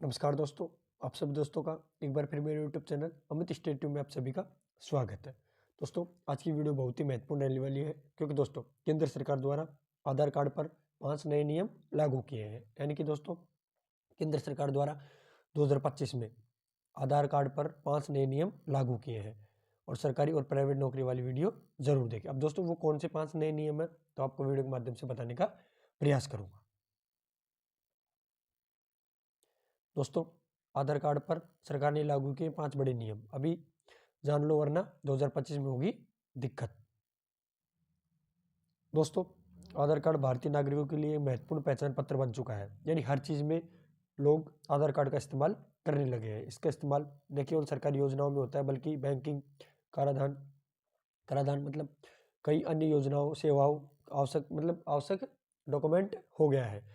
नमस्कार दोस्तों, आप सभी दोस्तों का एक बार फिर मेरे यूट्यूब चैनल अमित स्टेट में आप सभी का स्वागत है। दोस्तों, आज की वीडियो बहुत ही महत्वपूर्ण रहने वाली है क्योंकि दोस्तों केंद्र सरकार द्वारा आधार कार्ड पर 5 नए नियम लागू किए हैं। यानी कि दोस्तों केंद्र सरकार द्वारा 2025 में आधार कार्ड पर 5 नए नियम लागू किए हैं और सरकारी और प्राइवेट नौकरी वाली वीडियो जरूर देखें। अब दोस्तों वो कौन से 5 नए नियम है तो आपको वीडियो के माध्यम से बताने का प्रयास करूंगा। दोस्तों, आधार कार्ड पर सरकार ने लागू किए 5 बड़े नियम, अभी जान लो वरना 2025 में होगी दिक्कत। दोस्तों, आधार कार्ड भारतीय नागरिकों के लिए महत्वपूर्ण पहचान पत्र बन चुका है। यानी हर चीज़ में लोग आधार कार्ड का इस्तेमाल करने लगे हैं। इसका इस्तेमाल न केवल सरकारी योजनाओं में होता है बल्कि बैंकिंग, कराधान कराधान मतलब कई अन्य योजनाओं, सेवाओं, आवश्यक डॉक्यूमेंट हो गया है।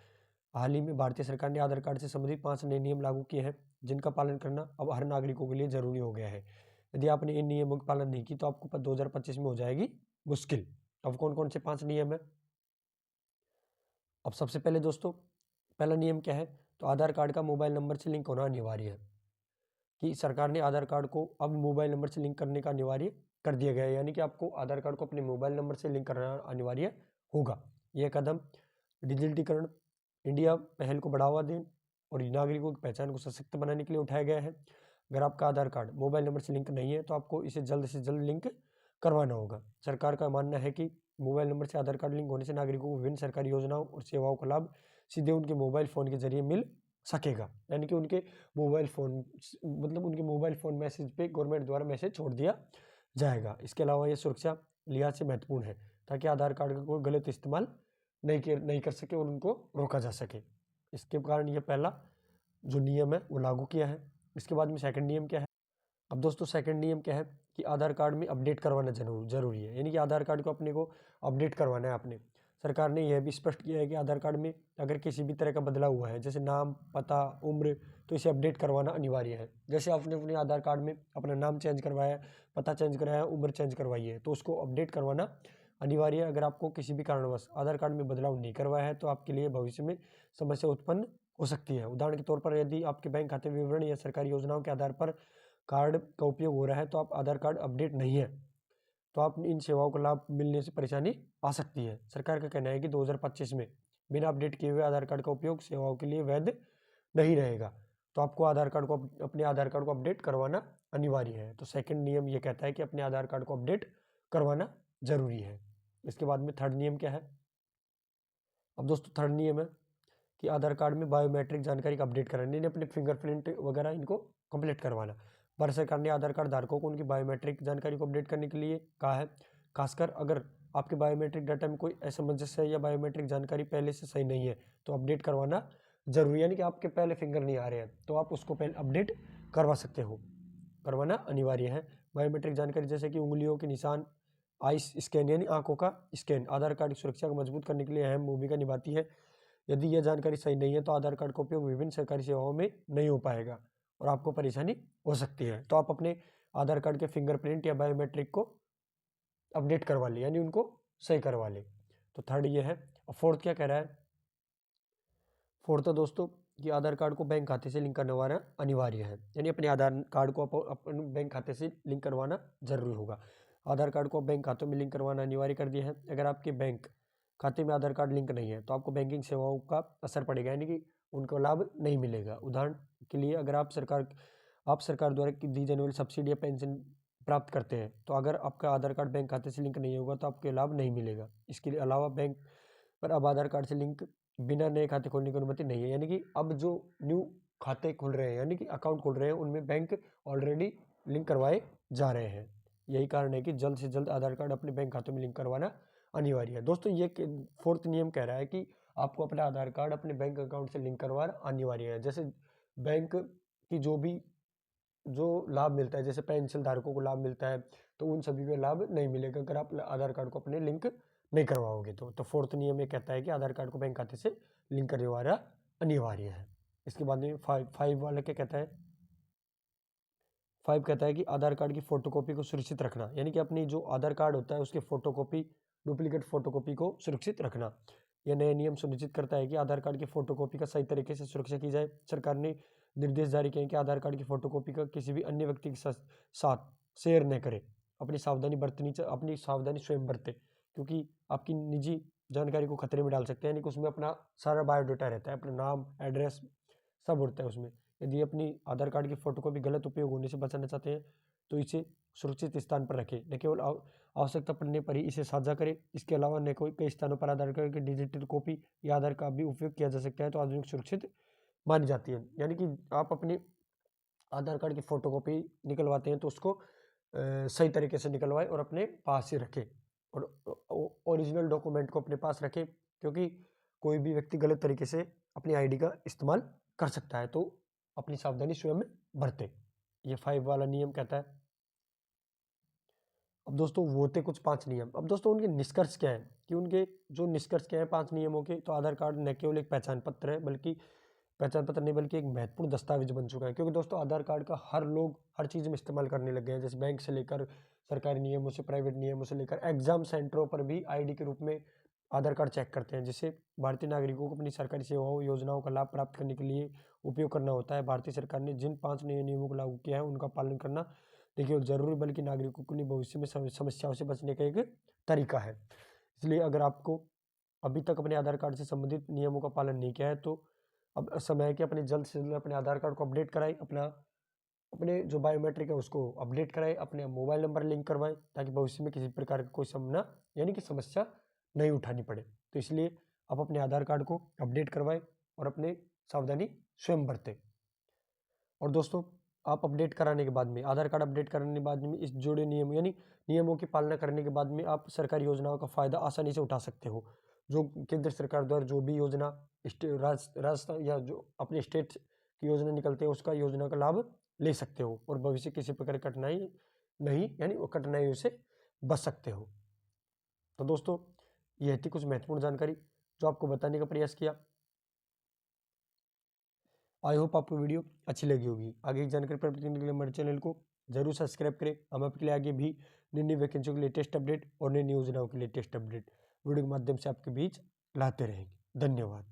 हाल ही में भारतीय सरकार ने आधार कार्ड से संबंधित 5 नए नियम लागू किए हैं जिनका पालन करना अब हर नागरिकों के लिए जरूरी हो गया है। यदि आपने इन नियमों का पालन नहीं की तो आपको 2025 में हो जाएगी मुश्किल। अब कौन कौन से 5 नियम है? अब सबसे पहले दोस्तों, पहला नियम क्या है? तो आधार कार्ड का मोबाइल नंबर से लिंक होना अनिवार्य है। कि सरकार ने आधार कार्ड को अब मोबाइल नंबर से लिंक करने का अनिवार्य कर दिया गया है। यानी कि आपको आधार कार्ड को अपने मोबाइल नंबर से लिंक करना अनिवार्य होगा। यह कदम डिजिटलीकरण इंडिया पहल को बढ़ावा दें और नागरिकों की पहचान को सशक्त बनाने के लिए उठाया गया है। अगर आपका आधार कार्ड मोबाइल नंबर से लिंक नहीं है तो आपको इसे जल्द से जल्द लिंक करवाना होगा। सरकार का मानना है कि मोबाइल नंबर से आधार कार्ड लिंक होने से नागरिकों को विभिन्न सरकारी योजनाओं और सेवाओं का लाभ सीधे उनके मोबाइल फ़ोन के जरिए मिल सकेगा। यानी कि उनके मोबाइल फ़ोन मैसेज पे गवर्नमेंट द्वारा मैसेज छोड़ दिया जाएगा। इसके अलावा ये सुरक्षा लिहाज से महत्वपूर्ण है ताकि आधार कार्ड का कोई गलत इस्तेमाल नहीं कर सके और उनको रोका जा सके। इसके कारण ये पहला जो नियम है वो लागू किया है। इसके बाद में सेकंड नियम क्या है? अब दोस्तों सेकंड नियम क्या है कि आधार कार्ड में अपडेट करवाना जरूरी है। यानी कि आधार कार्ड को अपने को अपडेट करवाना है आपने। सरकार ने यह भी स्पष्ट किया है कि आधार कार्ड में अगर किसी भी तरह का बदलाव हुआ है, जैसे नाम, पता, उम्र, तो इसे अपडेट करवाना अनिवार्य है। जैसे आपने अपने आधार कार्ड में अपना नाम चेंज करवाया, पता चेंज कराया, उम्र चेंज करवाई है, तो उसको अपडेट करवाना अनिवार्य है। अगर आपको किसी भी कारणवश आधार कार्ड में बदलाव नहीं करवाया है तो आपके लिए भविष्य में समस्या उत्पन्न हो सकती है। उदाहरण के तौर पर यदि आपके बैंक खाते विवरण या सरकारी योजनाओं के आधार पर कार्ड का उपयोग हो रहा है तो आप आधार कार्ड अपडेट नहीं है तो आप इन सेवाओं का लाभ मिलने से परेशानी आ सकती है। सरकार का कहना है कि 2025 में बिना अपडेट किए हुए आधार कार्ड का उपयोग सेवाओं के लिए वैध नहीं रहेगा। तो आपको अपने आधार कार्ड को अपडेट करवाना अनिवार्य है। तो सेकंड नियम ये कहता है कि अपने आधार कार्ड को अपडेट करवाना जरूरी है। इसके बाद में थर्ड नियम क्या है? अब दोस्तों थर्ड नियम है कि आधार कार्ड में बायोमेट्रिक जानकारी का अपडेट कराना, यानी अपने फिंगरप्रिंट वगैरह इनको कंप्लीट करवाना। भारत सरकार ने आधार कार्ड धारकों को उनकी बायोमेट्रिक जानकारी को अपडेट करने के लिए कहा है। खासकर अगर आपके बायोमेट्रिक डाटा में कोई असमंजस है या बायोमेट्रिक जानकारी पहले से सही नहीं है तो अपडेट करवाना जरूरी है। यानी कि आपके पहले फिंगर नहीं आ रहे हैं तो आप उसको पहले अपडेट करवा सकते हो, करवाना अनिवार्य है। बायोमेट्रिक जानकारी जैसे कि उंगलियों के निशान, आइस स्कैन यानी आंखों का स्कैन आधार कार्ड की सुरक्षा को मजबूत करने के लिए अहम भूमिका निभाती है। यदि यह जानकारी सही नहीं है तो आधार कार्ड का उपयोग विभिन्न सरकारी सेवाओं में नहीं हो पाएगा और आपको परेशानी हो सकती है। तो आप अपने आधार कार्ड के फिंगरप्रिंट या बायोमेट्रिक को अपडेट करवा ले, यानी उनको सही करवा ले। तो थर्ड ये है। और फोर्थ क्या कह रहा है? फोर्थ है दोस्तों कि आधार कार्ड को बैंक खाते से लिंक करवाना अनिवार्य है। यानी अपने आधार कार्ड को अपने बैंक खाते से लिंक करवाना जरूरी होगा। आधार कार्ड को बैंक खातों में लिंक करवाना अनिवार्य कर दिया है। अगर आपके बैंक खाते में आधार कार्ड लिंक नहीं है तो आपको बैंकिंग सेवाओं का असर पड़ेगा, यानी कि उनको लाभ नहीं मिलेगा। उदाहरण के लिए अगर आप सरकार द्वारा दी जाने वाली सब्सिडी या पेंशन प्राप्त करते हैं तो अगर आपका आधार कार्ड बैंक खाते से लिंक नहीं होगा तो आपको लाभ नहीं मिलेगा। इसके अलावा बैंक पर अब आधार कार्ड से लिंक बिना नए खाते खोलने की अनुमति नहीं है। यानी कि अब जो न्यू खाते खुल रहे हैं, यानी कि अकाउंट खुल रहे हैं, उनमें बैंक ऑलरेडी लिंक करवाए जा रहे हैं। यही कारण है कि जल्द से जल्द आधार कार्ड अपने बैंक खातों में लिंक करवाना अनिवार्य है। दोस्तों ये फोर्थ नियम कह रहा है कि आपको अपना आधार कार्ड अपने बैंक अकाउंट से लिंक करवाना अनिवार्य है। जैसे बैंक की जो लाभ मिलता है, जैसे पेंशन धारकों को लाभ मिलता है, तो उन सभी को लाभ नहीं मिलेगा अगर आप आधार कार्ड को अपने लिंक नहीं करवाओगे तो फोर्थ नियम ये कहता है कि आधार कार्ड को बैंक खाते से लिंक करवाना अनिवार्य है। इसके बाद में फाइव वाला क्या कहता है? फाइव कहता है कि आधार कार्ड की फोटोकॉपी को सुरक्षित रखना, यानी कि अपनी जो आधार कार्ड होता है उसके फोटोकॉपी, डुप्लीकेट फोटोकॉपी को सुरक्षित रखना। यह नया नियम सुनिश्चित करता है कि आधार कार्ड की फोटोकॉपी का सही तरीके से सुरक्षा की जाए। सरकार ने निर्देश जारी किए कि आधार कार्ड की फोटोकॉपी का किसी भी अन्य व्यक्ति के साथ शेयर न करें। अपनी सावधानी स्वयं बरते, क्योंकि आपकी निजी जानकारी को खतरे में डाल सकते हैं। यानी कि उसमें अपना सारा बायोडाटा रहता है, अपना नाम, एड्रेस सब होता है उसमें। यदि अपनी आधार कार्ड की फोटोकॉपी गलत उपयोग होने से बचाना चाहते हैं तो इसे सुरक्षित स्थान पर रखें, न केवल आवश्यकता पड़ने पर ही इसे साझा करें। इसके अलावा न कोई कई स्थानों पर आधार कार्ड की डिजिटल कॉपी या आधार कार्ड भी उपयोग किया जा सकता है, तो आधुनिक सुरक्षित मानी जाती है। यानी कि आप अपनी आधार कार्ड की फोटोकॉपी निकलवाते हैं तो उसको सही तरीके से निकलवाएं और अपने पास ही रखें, और ओरिजिनल डॉक्यूमेंट को अपने पास रखें, क्योंकि कोई भी व्यक्ति गलत तरीके से अपनी आईडी का इस्तेमाल कर सकता है, तो अपनी सावधानी स्वयं बरतें। ये 5 वाला नियम कहता है। अब दोस्तों वो थे कुछ 5 नियम। अब दोस्तों उनके निष्कर्ष क्या है, कि उनके जो निष्कर्ष क्या है 5 नियमों के, तो आधार कार्ड न केवल एक पहचान पत्र है, बल्कि पहचान पत्र नहीं बल्कि एक महत्वपूर्ण दस्तावेज बन चुका है। क्योंकि दोस्तों आधार कार्ड का हर लोग हर चीज़ में इस्तेमाल करने लग गए हैं, जैसे बैंक से लेकर सरकारी नियमों से, प्राइवेट नियमों से लेकर एग्जाम सेंटरों पर भी आईडी के रूप में आधार कार्ड चेक करते हैं, जिससे भारतीय नागरिकों को अपनी सरकारी सेवाओं योजनाओं का लाभ प्राप्त करने के लिए उपयोग करना होता है। भारतीय सरकार ने जिन 5 नए नियमों को लागू किया है उनका पालन करना देखिए जरूरी, बल्कि नागरिकों के लिए भविष्य में समस्याओं से बचने का एक तरीका है। इसलिए अगर आपको अभी तक अपने आधार कार्ड से संबंधित नियमों का पालन नहीं किया है तो अब समय है कि अपने जल्द से जल्द अपने आधार कार्ड को अपडेट कराएं, अपने जो बायोमेट्रिक है उसको अपडेट कराएं, अपने मोबाइल नंबर लिंक करवाएं, ताकि भविष्य में किसी प्रकार का कोई सामना यानी कि समस्या नहीं उठानी पड़े। तो इसलिए आप अपने आधार कार्ड को अपडेट करवाएं और अपने सावधानी स्वयं बरतें। और दोस्तों आप अपडेट कराने के बाद में, आधार कार्ड अपडेट कराने के बाद में इस जुड़े नियम यानी नियमों की पालना करने के बाद में आप सरकारी योजनाओं का फायदा आसानी से उठा सकते हो। जो केंद्र सरकार द्वारा जो भी योजना राजस्थान या जो अपने स्टेट की योजना निकलते हैं उसका योजना का लाभ ले सकते हो, और भविष्य किसी प्रकार की कठिनाई नहीं यानी वो कठिनाइयों से बच सकते हो। तो दोस्तों यह थी कुछ महत्वपूर्ण जानकारी जो आपको बताने का प्रयास किया। आई होप आपको वीडियो अच्छी लगी होगी। आगे की जानकारी प्राप्त करने के लिए हमारे चैनल को जरूर सब्सक्राइब करें। हम आपके लिए आगे भी नई वैकेंसियों के लिए टेस्ट अपडेट और नई योजनाओं के लिए टेस्ट अपडेट वीडियो के माध्यम से आपके बीच लाते रहेंगे। धन्यवाद।